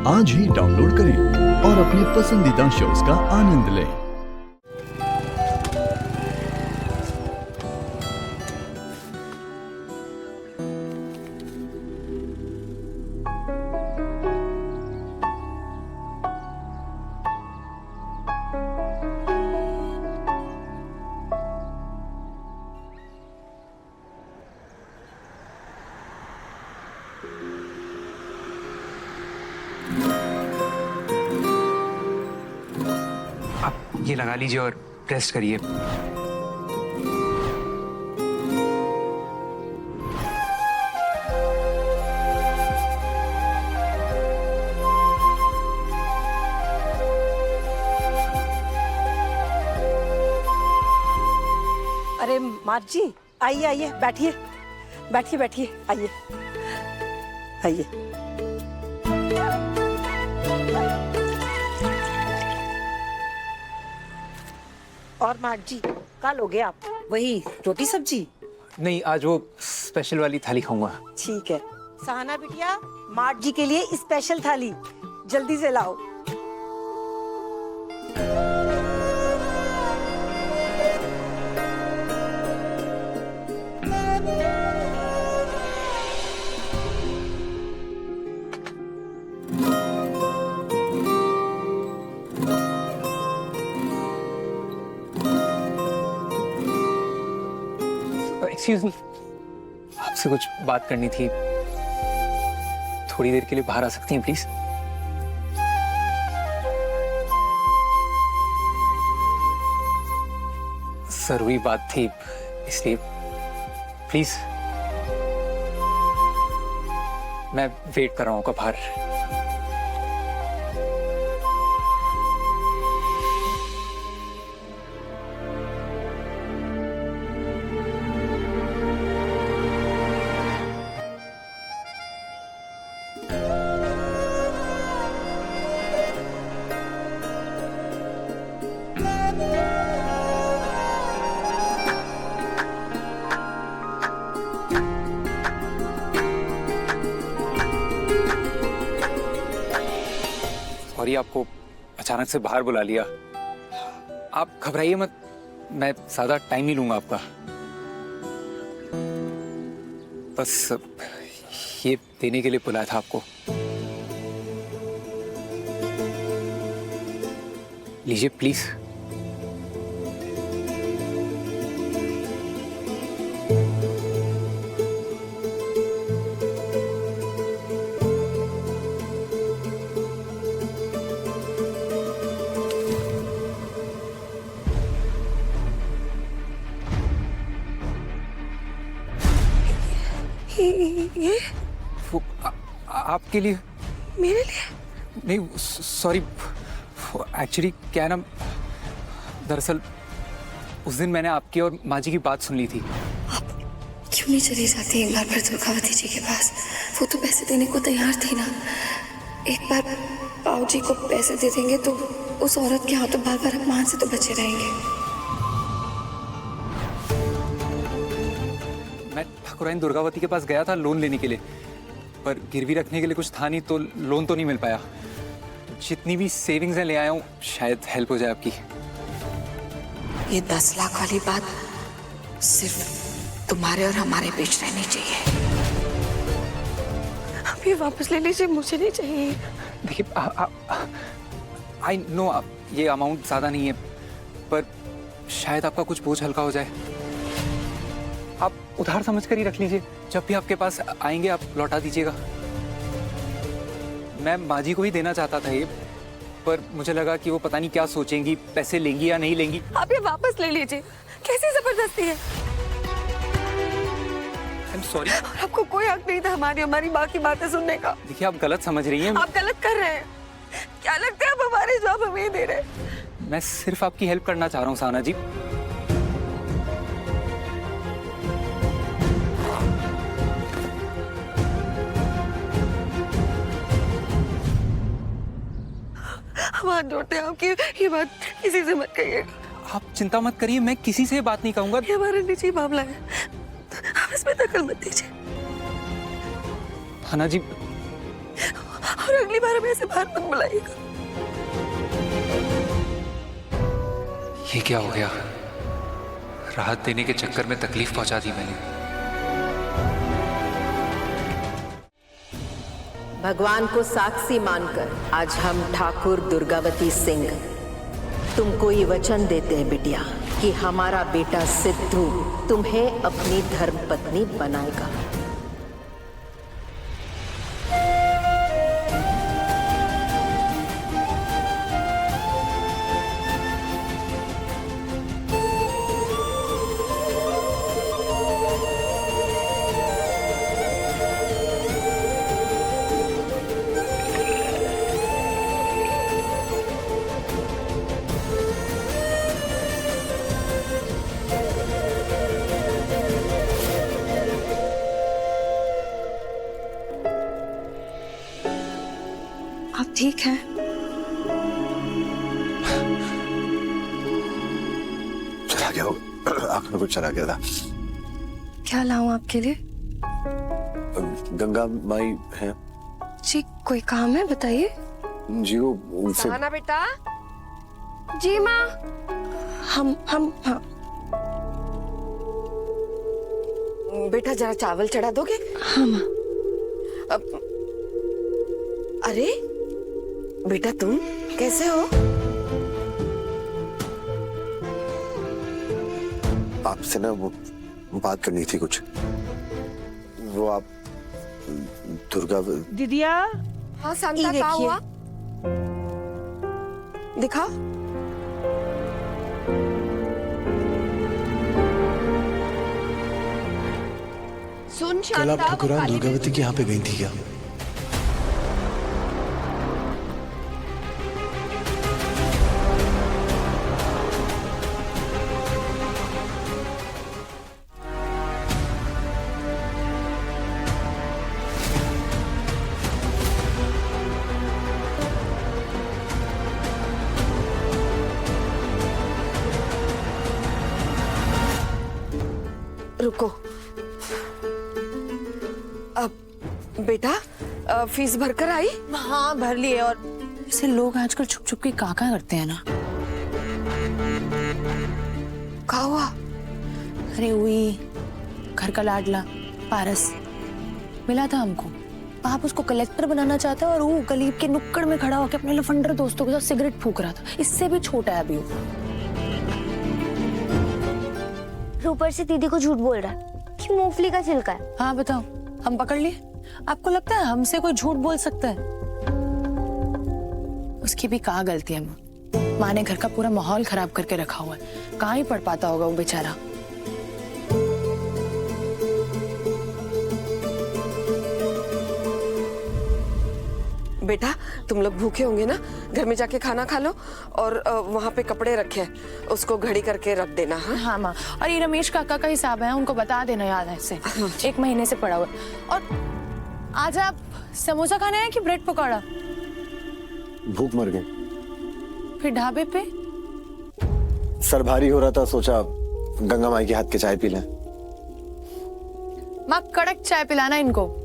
आज ही डाउनलोड करें और अपने पसंदीदा शोज का आनंद लें। ये लगा लीजिए और रेस्ट करिए। अरे माँ जी, आइए आइए, बैठिए बैठिए बैठिए, आइए आइए। और माँ जी, कल हो गया आप वही रोटी सब्जी? नहीं, आज वो स्पेशल वाली थाली खाऊंगा। ठीक है। सहाना बिटिया, मार्ट जी के लिए स्पेशल थाली जल्दी से लाओ। एक्सक्यूज मी, आपसे कुछ बात करनी थी। थोड़ी देर के लिए बाहर आ सकती हैं प्लीज? जरूरी बात थी, इसलिए प्लीज। मैं वेट कर रहा हूँ आपका बाहर। सॉरी, आपको अचानक से बाहर बुला लिया। आप घबराइए मत, मैं ज्यादा टाइम नहीं लूंगा आपका। बस ये देने के लिए बुलाया था आपको। लीजिए प्लीज। ये वो आपके लिए? मेरे लिए? नहीं, सॉरी, एक्चुअली क्या है ना, दरअसल उस दिन मैंने आपकी और माँ जी की बात सुन ली थी। आप क्यों नहीं चली जाती एक बार फिर दुर्गावती जी के पास? वो तो पैसे देने को तैयार थी ना। एक बार पाऊ जी को पैसे दे देंगे तो उस औरत के हाथों बार बार अपमान से तो बचे रहेंगे। मैं ठाकुराइन दुर्गावती के पास गया था लोन लेने के लिए, पर गिरवी रखने के लिए कुछ था नहीं, तो लोन तो नहीं मिल पाया। जितनी भी सेविंग्स हैं ले आया हूँ, शायद हेल्प हो जाए आपकी। ये 10 लाख वाली बात सिर्फ तुम्हारे और हमारे बीच रहनी चाहिए। आप ये वापस ले लीजिए, मुझे नहीं चाहिए। देखिए, आई नो ये अमाउंट ज़्यादा नहीं है, पर शायद आपका कुछ बोझ हल्का हो जाए। आप उधार समझ कर ही रख लीजिए, जब भी आपके पास आएंगे आप लौटा दीजिएगा। मैं माँ जी को ही देना चाहता था ये, पर मुझे लगा कि वो पता नहीं क्या सोचेंगी, पैसे लेंगी या नहीं लेंगी। आप ये वापस ले लीजिए, कैसी जबरदस्ती है। I am sorry. आपको कोई हक नहीं था हमारी माँ की बातें सुनने का। देखिए, आप गलत समझ रही हैं। आप गलत कर रहे हैं। क्या लगता है आप हमारे जवाब हमें दे रहे हैं? मैं सिर्फ आपकी हेल्प करना चाह रहा हूँ सहाना जी। हाथ जोड़ते हैं आपकी, ये बात किसी से मत कहिएगा। आप चिंता मत करिए, मैं किसी से बात नहीं कहूंगा। ये हमारा निजी मामला है, आप इसमें दखल मत दीजिए। हाना जी, और अगली बार हमें ऐसे बाहर मत बुलाइएगा। ये क्या हो गया? राहत देने के चक्कर में तकलीफ पहुंचा दी मैंने। भगवान को साक्षी मानकर आज हम ठाकुर दुर्गावती सिंह तुमको ये वचन देते हैं बिटिया कि हमारा बेटा सिद्धू तुम्हें अपनी धर्मपत्नी बनाएगा। आप ठीक हैं? चला गया हो, आंख में कुछ चला गया था। क्या लाऊं आपके लिए? गंगा माई है जी, कोई काम है बताइए। जी, वो उनसे बेटा, जी माँ। हम हाँ। बेटा जरा चावल चढ़ा दोगे? हाँ माँ। अरे बेटा तुम कैसे हो? आपसे ना वो बात करनी थी कुछ। वो आप दुर्गा दीदिया, हाँ शांता, क्या हुआ? दिखा। सुन कल आप शांता, ठकुरान दुर्गावती के यहाँ पे गई थी क्या? रुको। अब बेटा फीस भरकर आई? हाँ भर लिए। और ऐसे लोग आजकल छुप छुप के काका करते हैं ना। क्या हुआ? अरे वही घर का लाडला पारस मिला था हमको। आप उसको कलेक्टर बनाना चाहता है और वो गलीब के नुक्कड़ में खड़ा होकर अपने लफंडर दोस्तों के साथ सिगरेट फूक रहा था। इससे भी छोटा है अभी वो। ऊपर से दीदी को झूठ बोल रहा है कि मूंगफली का छिलका है। हाँ बताओ, हम पकड़ लिए? आपको लगता है हमसे कोई झूठ बोल सकता है? उसकी भी कहाँ गलती है माँ ने घर का पूरा माहौल खराब करके रखा हुआ है। कहाँ ही पढ़ पाता होगा वो बेचारा। बेटा तुम लोग भूखे होंगे ना, घर में जाके खाना खा लो और वहाँ पे कपड़े रखे हैं, उसको घड़ी करके रख देना। हाँ माँ, और ये रमेश काका का हिसाब है, उनको बता देना याद है से। 1 महीने से पड़ा हुआ। और आज आप समोसा खाना है कि ब्रेड पकौड़ा? भूख मर गई। फिर ढाबे पे? सर भारी हो रहा था, सोचा गंगा माई के हाथ के चाय पी लें। माँ कड़क चाय पिलाना इनको।